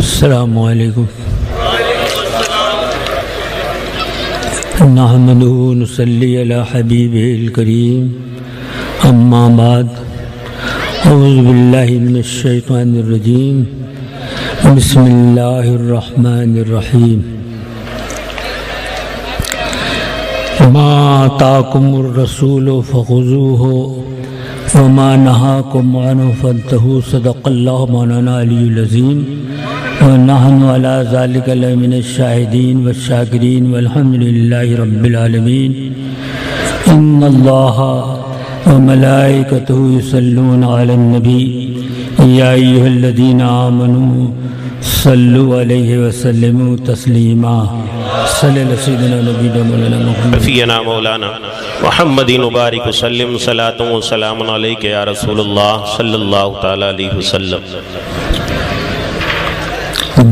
السلام علیکم نحمدہ ونصلی علی حبیبہ الکریم اما بعد اعوذ باللہ من الشیطان الرجیم بسم اللہ الرحمن الرحیم ما آتاکم الرسول فخذوہ وما نهاكم عنه فانتهوا صدق الله مولانا العلی العظیم ونحن على ذلك لمن الشاهدين والشاكرين والحمد لله رب العالمين ان الله وملائكته يصلون على النبي يا ايها الذين آمنوا صلوا عليه وسلموا تسليما صلی اللہ سیدنا نبینا مولانا محمد رفیعنا مولانا محمد مبارک وسلم صلاۃ و سلام علیک یا رسول اللہ صلی اللہ تعالی علیہ وسلم۔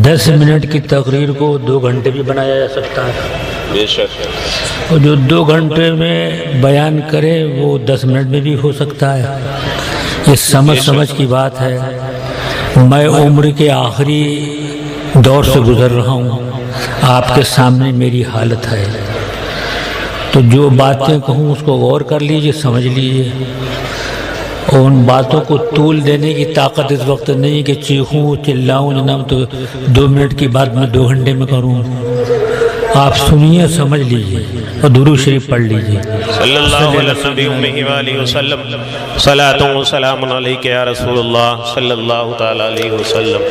10 منٹ کی تقریر کو 2 گھنٹے بھی بنایا جا سکتا ہے، بے شک، اور جو 2 گھنٹے میں بیان کرے وہ 10 منٹ میں بھی ہو سکتا ہے۔ یہ سمجھ کی بات ہے۔ میں عمر کے آخری دور سے گزر رہا ہوں، آپ کے سامنے میری حالت ہے، تو جو باتیں کہوں اس کو غور کر لیجئے، سمجھ لیجئے، اور ان باتوں کو طول دینے کی طاقت اس وقت نہیں کہ چیخوں چلاؤں جناب تو 2 منٹ کی بات میں 2 گھنٹے میں کروں۔ آپ سنیے، سمجھ لیجئے اور درود شریف پڑھ لیجئے۔ صلی اللہ علیہ وسلم صلاۃ و سلام علیک یا رسول اللہ صلی اللہ تعالی علیہ وسلم۔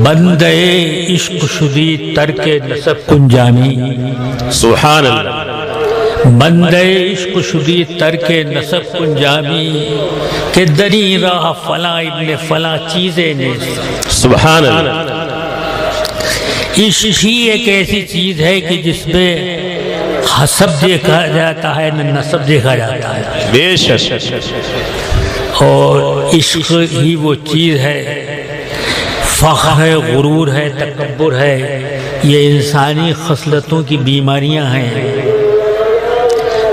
بندے عشق شدی ترک نسب کن جامی، سبحان اللہ۔ بندے عشق شدی ترک نسب کن جامی کہ دری راہ فلاں ابن فلاں چیزیں نے، سبحان اللہ۔ عشق ہی ایک ایسی چیز ہے کہ جس میں حسب دیکھا جاتا ہے نہ نسب دیکھا جاتا ہے، بے شک، اور عشق ہی وہ چیز ہے، فخر ہے، غرور ہے، تکبر ہے، یہ انسانی خصلتوں کی بیماریاں ہیں۔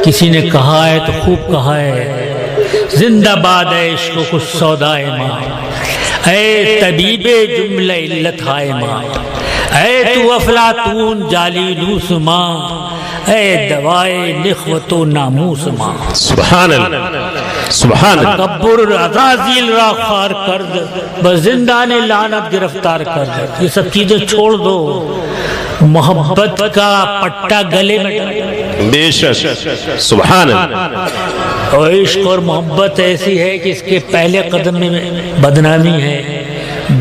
کسی نے کہا ہے تو خوب کہا ہے، زندہ باد ہے عشق کچھ سودائے ماں، اے طبیب جملہ علت ہائے ماں، اے تو افلاطون جالینوس ماں، اے دوائے نخوت و ناموس ماں۔ سبحان اللہ، سبحان اللہ۔ تکبر عزازیل را خار کرد، بس زندان لعنت گرفتار کرد۔ یہ سب چیزیں چھوڑ دو، محبت کا پٹا گلے میں ڈالو۔ بے شک، سبحان اللہ۔ اور عشق اور محبت ایسی ہے کہ اس کے پہلے قدم میں بدنامی ہے،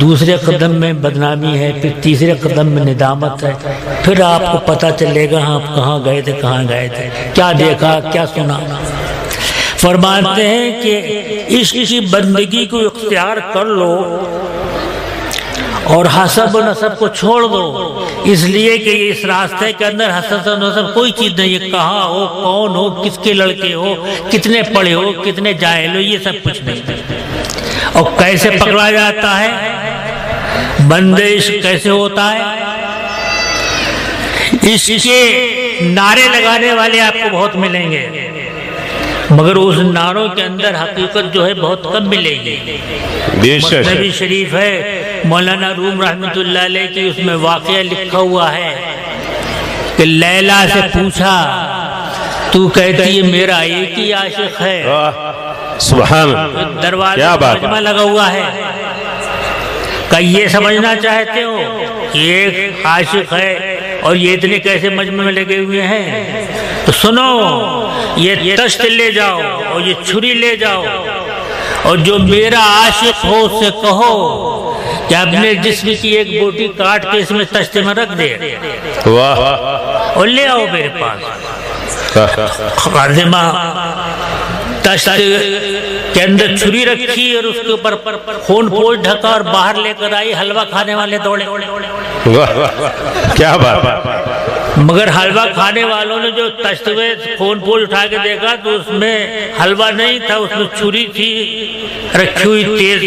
دوسرے قدم میں بدنامی ہے، پھر تیسرے قدم میں ندامت ہے، پھر آپ کو پتہ چلے گا آپ کہاں گئے تھے، کہاں گئے تھے، کیا دیکھا، کیا سنا۔ فرماتے ہیں کہ عشق کی بندگی کو اختیار کر لو اور حسب و نسب کو چھوڑ دو، اس لیے کہ اس راستے کے اندر حسب و نسب کوئی چیز نہیں ہے، کہاں ہو، کون ہو، کس کے لڑکے ہو، کتنے پڑھے ہو، کتنے جاہل ہو، یہ سب کچھ نہیں۔ اور کیسے پکڑا جاتا ہے بندے عشق، کیسے ہوتا ہے؟ عشق کے نعرے لگانے والے آپ کو بہت ملیں گے، مگر اس نعروں کے اندر حقیقت جو ہے بہت کم ملے گی۔ مثنوی شریف ہے مولانا روم رحمۃ اللہ علیہ کی، اس میں واقعہ لکھا ہوا ہے کہ لیلا سے پوچھا، تو کہتی ہے میرا ایک ہی عاشق ہے، سبحان اللہ، دروازے پر مجمع لگا ہوا ہے، کہ یہ سمجھنا چاہتے ہو کہ ایک عاشق ہے اور یہ اتنے کیسے مجمع میں لگے ہوئے ہیں؟ تو سنو، یہ تشت لے جاؤ اور یہ چھری لے جاؤ، اور جو میرا عاشق ہو اس سے کہو کہ اپنے جسم کی ایک بوٹی کاٹ کے اس میں تشت میں رکھ دے اور لے آؤ میرے پاس۔ خادمہ تشت کے اندر چھری رکھی اور اس کے اوپر خون پوش ڈھکا اور باہر لے کر آئی، حلوہ کھانے والے دوڑے، کیا بات۔ مگر حلوہ کھانے والوں نے جو تشت میں خون پوش اٹھا کے دیکھا تو اس میں حلوہ نہیں تھا، اس میں چھری تھی رکھی ہوئی تیز،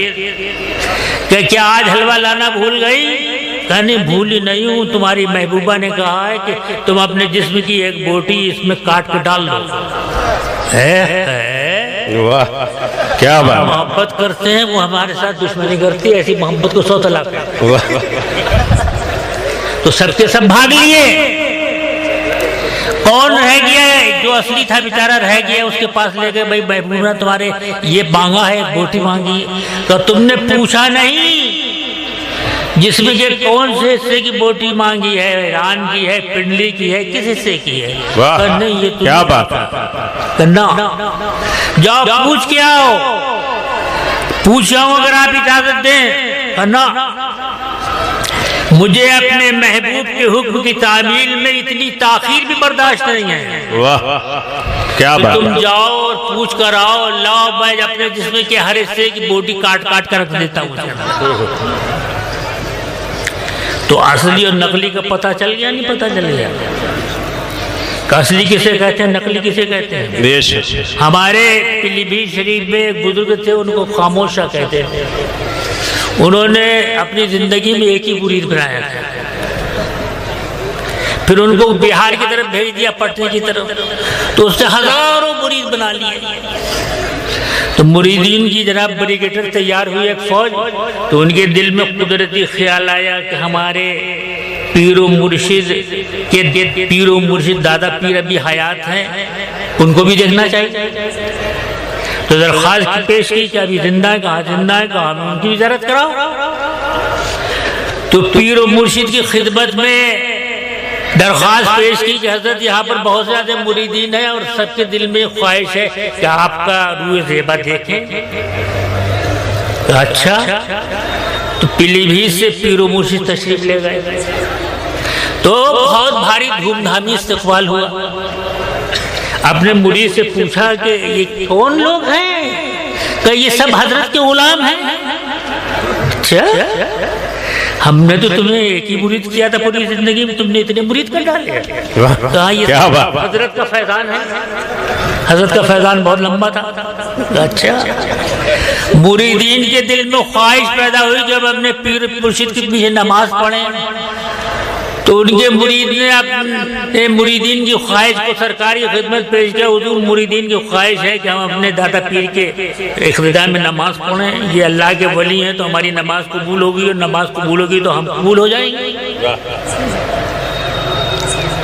کہ کیا آج حلوہ لانا بھول گئی؟ کہنے بھولی نہیں ہوں، تمہاری محبوبہ نے کہا ہے کہ تم اپنے جسم کی ایک بوٹی اس میں کاٹ کے ڈال دو۔ واہ کیا بات ہے، محبت کرتے ہیں وہ ہمارے ساتھ دشمنی کرتی ہے، ایسی محبت کو 100 طلاق ہے۔ واہ تو سب کے سب بھاگ لیے، کون رہ گیا ہے؟ جو اصلی تھا بیچارہ رہ گیا، اس کے پاس لے گئے، بھائی میمونہ تمہارے یہ مانگا ہے، بوٹی مانگی، تو تم نے پوچھا نہیں جس میں کہ کون سے حصے کی بوٹی مانگی ہے، ایران کی ہے، پنڈلی کی ہے، کس حصے کی ہے؟ واہ نہیں یہ کیا بات ہے، کرنا، جاؤ پوچھ کے آؤ، پوچھ آؤ اگر آپ اجازت دیں کرنا۔ مجھے اپنے محبوب کے حکم کی تعمیل میں اتنی تاخیر بھی برداشت نہیں ہے۔ واہ کیا بات تم ہے، جاؤ اور پوچھ کر آؤ، لاؤ میں اپنے جسم کے ہر حصے کی بوٹی کاٹ کاٹ کر رکھ دیتا ہوں۔ تو اصلی اور نقلی کا پتہ چل گیا نہیں پتہ چل گیا؟ اصلی کسے کہتے ہیں، نقلی کسے کہتے ہیں؟ بے شک ہمارے پیلی بھیت شریف میں ایک بزرگ تھے، ان کو خاموشہ کہتے تھے۔ انہوں نے اپنی زندگی میں ایک ہی مرید بنایا تھا، پھر ان کو بہار کی طرف بھیج دیا، پٹنے کی طرف، تو اس سے ہزاروں مرید بنا لیے۔ تو مریدین کی جناب بریگیڈر تیار ہوئی ایک فوج، تو ان کے دل میں قدرتی خیال آیا کہ ہمارے پیر و مرشد کے پیر و مرشد دادا پیر ابھی حیات ہیں، ان کو بھی دیکھنا چاہیے۔ تو درخواست پیش کی کہ ابھی زندہ ہے، کہاں زندہ ہے، کہاں میں ان کی بھی زیارت کراؤ۔ تو پیر و مرشد کی خدمت میں درخواست پیش کی کہ حضرت یہاں پر بہت زیادہ مریدین ہیں اور سب کے دل میں خواہش ہے کہ آپ کا روح زیبا دیکھیں۔ اچھا، تو پیلی بھیت سے پیر و مرشد تشریف لے گئے، تو بہت بھاری دھوم دھامی استقبال ہوا۔ اپنے مرید سے پوچھا کہ یہ کون لوگ ہیں؟ کہ یہ سب حضرت کے غلام ہیں۔ اچھا، ہم نے تو تمہیں ایک ہی مرید کیا تھا پوری زندگی میں، تم نے اتنے مرید کر ڈالے۔ کہا یہ حضرت کا فیضان ہے، حضرت کا فیضان بہت لمبا تھا۔ اچھا، مریدین کے دل میں خواہش پیدا ہوئی جب ہم نے پیر مرشد کے پیچھے نماز پڑھیں، تو ان کے مرید نے اپنے مریدین کی خواہش کو سرکار کی خدمت پیش کیا، حضور مریدین کی خواہش ہے کہ ہم اپنے دادا پیر کے اقتداء میں نماز پڑھیں، یہ اللہ کے ولی ہیں تو ہماری نماز قبول ہوگی، اور نماز قبول ہوگی تو ہم قبول ہو جائیں گے۔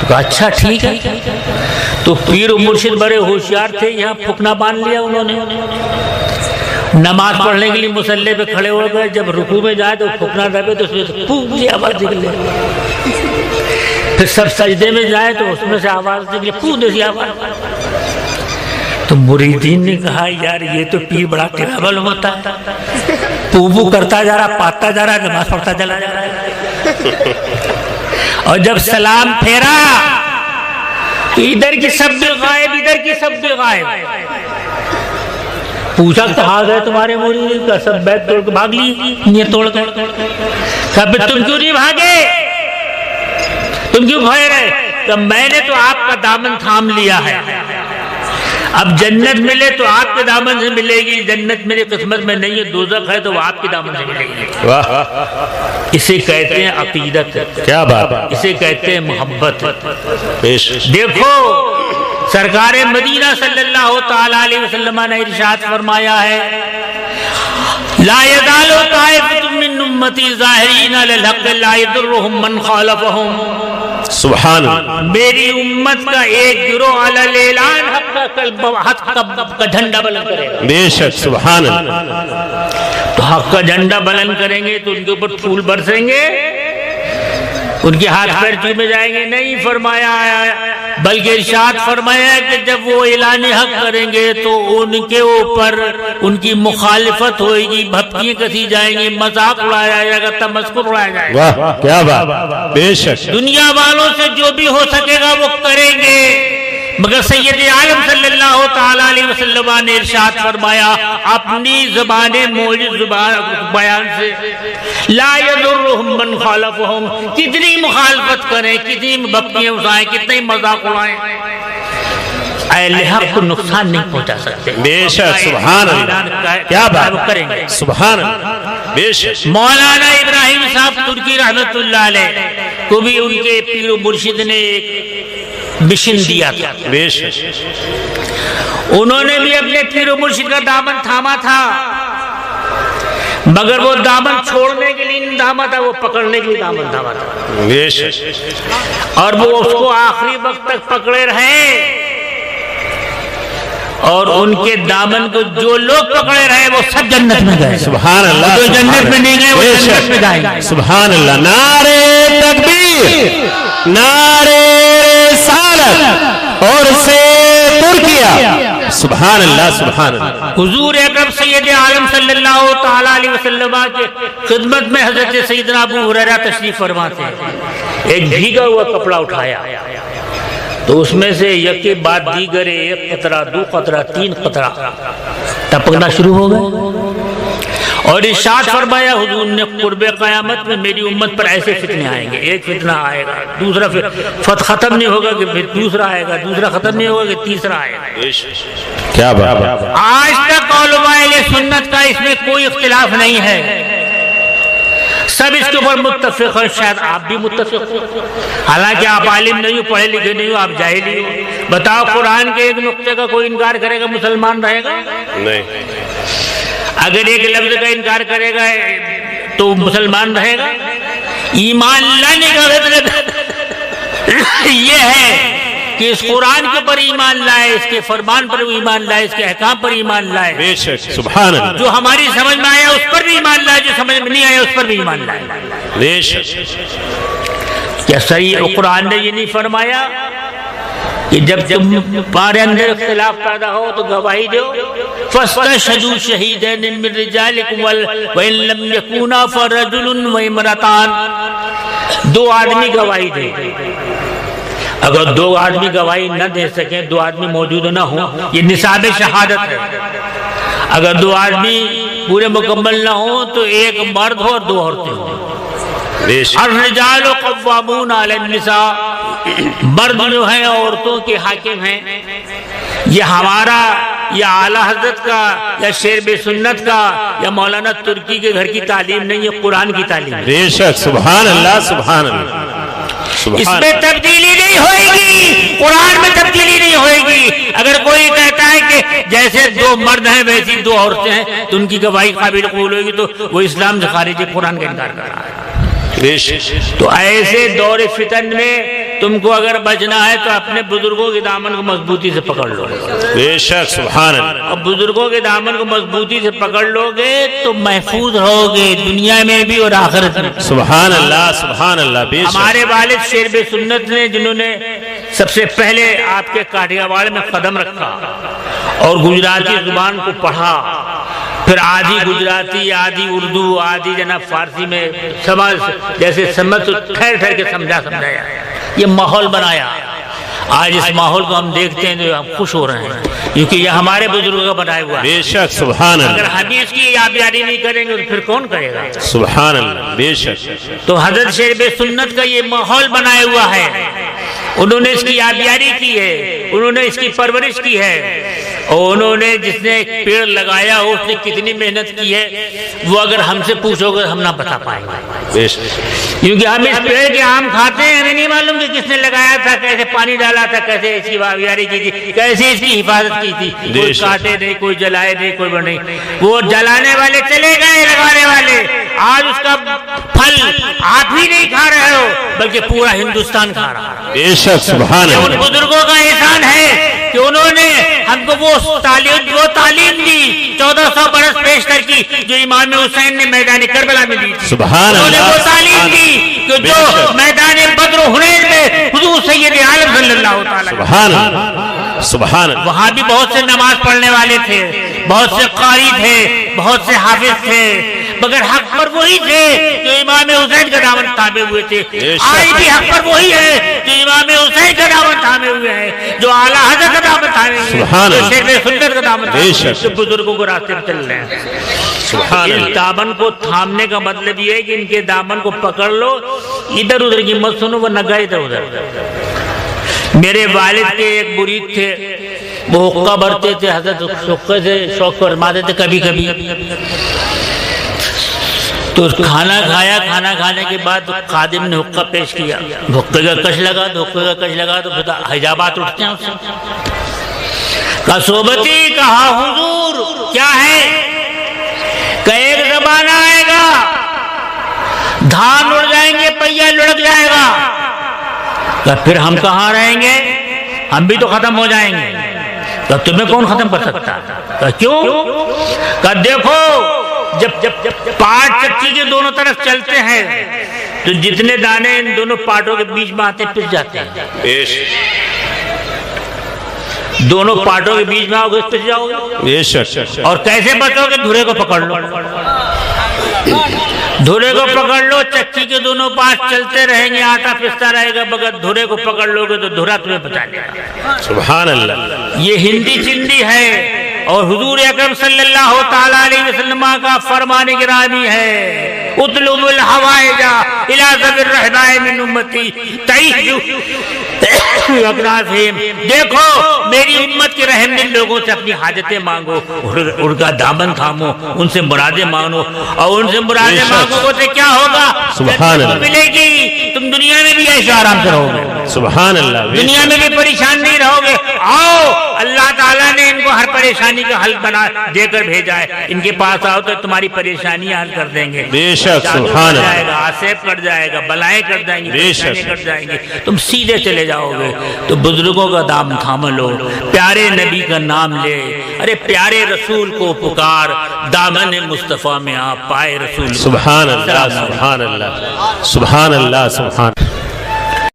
تو اچھا ٹھیک ہے۔ تو پیر و مرشد بڑے ہوشیار تھے، یہاں پھکنا باندھ لیا انہوں نے، نماز پڑھنے کے لیے مصلی پہ کھڑے ہو گئے، جب رکوع میں جائے تو پھکنا دبے تو اس میں سے پھوک کی آواز نکلے، پھر سب سجدے میں جائے تو اس میں سے آواز نکلے، پھوک جیسی آواز۔ تو مریدین نے کہا یار یہ تو پیر بڑا ٹرابل ہوتا ہے، پو کرتا جا رہا، پاتا جا رہا، نماز پڑھتا چلا جا رہا ہے۔ اور جب سلام پھیرا تو ادھر کی سب بھی غائب، ادھر کی سب بھی غائب۔ پوچھا کہاں گئے تمہارے مرید؟ کا سب بیت توڑ کے بھاگ لی، یہ توڑ گئے۔ کہا تم کیوں نہیں بھاگے، تم کیوں بھاگ رہے؟ کہ میں نے تو آپ کا دامن تھام لیا ہے، اب جنت ملے تو آپ کے دامن سے ملے گی، جنت میری قسمت میں نہیں ہے، دوزخ ہے تو وہ آپ کے دامن سے ملے گی۔ اسے کہتے ہیں عقیدت، کیا بات، اسے کہتے ہیں محبت۔ دیکھو سرکار مدینہ صلی اللہ تعالی علیہ وسلم نے ارشاد فرمایا ہے، لا یزال طائفۃ من امتی ظاہرین علی الحق لا یضرهم من خالفهم۔ سبحان اللہ، میری امت کا ایک گروہ علی الاعلان حق کا جھنڈا بلند کرے گا۔ بے شک، سبحان اللہ، تو حق کا جھنڈا بلند کریں گے تو ان کے اوپر پھول برسیں گے، ان کے ہاتھ پیر چومے جائیں گے؟ نہیں فرمایا، بلکہ ارشاد فرمایا کہ جب وہ اعلان حق کریں گے تو ان کے اوپر ان کی مخالفت ہوئے گی، بھپکیاں کسی جائیں گی، مذاق اڑایا جائے گا، تمسخر اڑایا جائے گا۔ واہ کیا بات، بے شک، دنیا والوں سے جو بھی ہو سکے گا وہ کریں گے، مگر سید عالم صلی اللہ تعالی علیہ وسلم نے ارشاد فرمایا اپنی زبان موجز زبان بیان سے، لا یضرهم من خالفهم، کتنی مخالفت کریں، کتنی بھپکیاں اٹھائیں، کتنے مذاق اڑائیں، اہل حق کو نقصان نہیں پہنچا سکتے۔ بے شک، سبحان اللہ، کیا بات کریں گے، سبحان اللہ، بے شک۔ مولانا ابراہیم صاحب ترکی رحمت اللہ علیہ کو بھی ان کے پیر و مرشد نے ایک مشن دیا تھا، بے شک، انہوں نے بھی اپنے پیر و مرشد کا دامن تھاما تھا، مگر وہ دامن چھوڑنے کے لیے نہیں تھاما تھا، وہ پکڑنے کے لیے دامن تھاما تھا، اور وہ اس کو آخری وقت تک پکڑے رہے، اور ان کے دامن کو جو لوگ پکڑے رہے وہ سب جنت میں گئے۔ سبحان اللہ، جو جنت میں نہیں گئے وہ جنت میں جائیں گے۔ سبحان اللہ، نعرہ تکبیر، نعرہ رسالت اور سے ترکیہ، سبحان اللہ سبحان اللہ۔ حضور اکرم سید عالم صلی اللہ تعالیٰ علیہ وسلم کے خدمت میں حضرت سیدنا ابو ہریرہ تشریف فرما تھے، ایک بھیگا ہوا کپڑا اٹھایا تو اس میں سے یکے بعد دیگر ایک قطرہ، دو قطرہ، تین قطرہ ٹپکنا شروع ہو گئے، اور ارشاد فرمایا حضور نے قرب قیامت میں میری امت پر ایسے فتنے آئیں گے، ایک فتنہ آئے گا، دوسرا پھر ختم نہیں ہوگا کہ پھر دوسرا آئے گا، دوسرا ختم نہیں ہوگا کہ تیسرا آئے گا۔ کیا بات! آج تک علماء اہل سنت کا اس میں کوئی اختلاف نہیں ہے، سب اس کے اوپر متفق ہیں، شاید آپ بھی متفق ہو، حالانکہ آپ عالم نہیں ہو، پڑھے لکھے نہیں ہو، آپ جاہل ہی ہو۔ بتاؤ قرآن کے ایک نقطے کا کوئی انکار کرے گا مسلمان رہے گا؟ نہیں۔ اگر ایک لفظ کا انکار کرے گا تو مسلمان رہے گا؟ ایمان لانے کا مطلب یہ ہے کہ اس قرآن کے پر ایمان لائے، اس کے فرمان پر ایمان لائے، اس کے احکام پر ایمان لائے، بے شک، سبحان اللہ، جو ہماری سمجھ میں آیا اس پر بھی ایمان لائے، جو سمجھ میں نہیں آیا اس پر بھی ایمان لائے، بے شک۔ کیا صحیح قرآن نے یہ نہیں فرمایا کہ جب تمہارے اندر اختلاف پیدا ہو تو گواہی دو؟ فَاسْتَشْهَدُوا شَهِيدَيْنِ مِن رِجَالِكُمْ وَإِن لَّمْ يَكُونَا فَرَجُلٌ وَامْرَأَتَانِ، دو آدمی گواہی دیں۔ اگر دو آدمی گواہی نہ دے سکیں، دو آدمی موجود نہ ہوں، یہ نصاب شہادت ہے۔ اگر دو آدمی پورے مکمل نہ ہوں تو ایک مرد ہو اور دو عورتیں ہوں۔ الرجال قوامون علی النساء، مرد جو ہیں عورتوں کے حاکم ہیں۔ یہ ہمارا یا اعلیٰ حضرت کا یا شیر سنت کا یا مولانا ترکی کے گھر کی تعلیم نہیں، یہ قرآن کی تعلیم ہے۔ بے شک، سبحان اللہ سبحان اللہ۔ اس میں تبدیلی نہیں ہوئے گی، قرآن میں تبدیلی نہیں ہوئے گی۔ اگر کوئی کہتا ہے کہ جیسے دو مرد ہیں ویسی دو عورتیں ہیں تو ان کی گواہی قابل قبول ہوگی تو وہ اسلام سے خارج ہے، قرآن کا انکار کر رہا ہے۔ تو ایسے دور فتن میں تم کو اگر بچنا ہے تو اپنے بزرگوں کے دامن کو مضبوطی سے پکڑ لو۔ بے شک، سبحان اللہ۔ اب بزرگوں کے دامن کو مضبوطی سے پکڑ لو گے تو محفوظ رہو گے دنیا میں بھی اور آخرت میں۔ سبحان اللہ سبحان اللہ۔ بے شک، ہمارے والد شیر سنت نے، جنہوں نے سب سے پہلے آپ کے کاٹھیا واڑ میں قدم رکھا اور گجراتی زبان کو پڑھا، پھر آدھی گجراتی، آدھی اردو، آدھی جناب فارسی میں جیسے سمجھ ٹھہر ٹھہر کے سمجھایا، یہ ماحول بنایا۔ آج اس ماحول کو ہم دیکھتے ہیں تو ہم خوش ہو رہے ہیں کیونکہ یہ ہمارے بزرگوں کا بنایا ہوا ہے۔ بے شک، سبحان اللہ۔ اگر ہم اس کی یادگاری نہیں کریں گے تو پھر کون کرے گا؟ سبحان اللہ، بے شک۔ تو حضرت شیر سنت کا یہ ماحول بنایا ہوا ہے، انہوں نے اس کی یادگاری کی ہے، انہوں نے اس کی پرورش کی ہے، اور انہوں نے جس نے ایک پیڑ لگایا اس نے کتنی محنت کی ہے وہ اگر ہم سے پوچھو گے ہم نہ بتا پائیں گے، کیونکہ ہم اس پیڑ کے آم کھاتے ہیں، ہمیں نہیں معلوم کہ کس نے لگایا تھا، کیسے پانی ڈالا تھا، کیسے اس کی یاری کی تھی، کیسے اس کی حفاظت کی تھی۔ کوئی کاٹے نہیں، کوئی جلائے نہیں، کوئی نہیں، وہ جلانے والے چلے گئے، لگانے والے آج اس کا پھل آپ ہی نہیں کھا رہے ہو بلکہ پورا ہندوستان کھا رہا ہے۔ بے شک، سبحان اللہ۔ ان بزرگوں کا احسان ہے کہ انہوں نے ہم کو وہ تعلیم دی 1400 برس پیشتر کی جو امام حسین نے میدان کربلا میں دی تھی۔ سبحان اللہ۔ انہوں نے وہ تعلیم دی کہ جو میدان بدر و حنین میں حضور سید عالم صلی اللہ تعالی سبحان اللہ سبحان اللہ۔ وہاں بھی بہت سے نماز پڑھنے والے تھے، بہت سے قاری تھے، بہت سے حافظ تھے، مگر حق پر وہی تھے جو امام حسین کا دامن تھامے ہوئے تھے۔ آج بھی حق پر وہی ہے جو امام حسین کا دامن تھامے ہوئے ہیں، جو اعلیٰ حضرت کا دامن تھامے ہوئے ہیں، جو شیر سنت کا دامن تھامے ہوئے ہیں، جو بزرگوں کو راستے پر چل رہے ہیں۔ اس دامن کو تھامنے کا مطلب یہ ہے کہ ان کے دامن کو پکڑ لو، ادھر ادھر کی مت سنو ورنہ گئے ادھر ادھر۔ میرے والد کے ایک مرید تھے، وہ حقہ بھرتے تھے، حضرت حقے سے شوق فرماتے تھے کبھی کبھی، تو کھانا کھایا، کھانا کھانے کے بعد خادم نے حقہ پیش کیا، حقے کا کش لگا تو حقے کا کش لگا تو حجابات اٹھتے ہیں اس سے، کا صحبتی کہا حضور کیا ہے کہ ایک زمانہ آئے گا دھان اڑ جائیں گے پہیا لڑک جائے گا کہ پھر ہم کہاں رہیں گے ہم بھی تو ختم ہو جائیں گے کہ تمہیں کون ختم کر سکتا کہ کیوں کہ دیکھو جب پاٹ چکی کے دونوں طرف چلتے ہیں تو جتنے دانے ان دونوں پاٹوں کے بیچ میں آتے پس جاتے ہیں دونوں پاٹوں کے بیچ میں آؤ گے پس جاؤ گے اور کیسے بچو گے دھرے کو پکڑ لو دھرے کو پکڑ لو چکی کے دونوں پاس چلتے رہیں گے آٹا پستا رہے گا مگر دھرے کو پکڑ لو گے تو دھرا تمہیں بچا لے گا سبحان اللہ یہ ہندی چندی ہے اور حضور اکرم صلی اللہ تعالی علیہ وسلم کا فرمان گرامی ہے اطلب الحوائج الی ذوی الرحماء من امتی تعیشوا اکنافہم دیکھو میری امت کے رحم دل لوگوں سے اپنی حاجتیں مانگو ان کا دامن تھامو ان سے مرادیں مانگو اور ان سے مرادیں مانگو سے کیا ہوگا سبحان اللہ ملے گی تم دنیا میں بھی عیش آرام سے رہو گے سبحان اللہ دنیا میں بھی پریشان نہیں رہو گے آؤ اللہ تعالیٰ نے ان کو ہر پریشانی کا حل بنا دے کر بھیجا ہے ان کے پاس آؤ تو تمہاری پریشانی حل کر دیں گے بے شک سبحان اللہ آصف کٹ جائے گا بلائیں کٹ جائیں گی پریشانیاں کٹ جائیں گی تم سیدھے چلے جاؤ گے تو بزرگوں کا دام تھام لو پیارے نبی کا نام لے ارے پیارے رسول کو پکار دامن مصطفیٰ میں آپ پائے رسول سبحان اللہ سبحان اللہ سبحان اللہ سبحان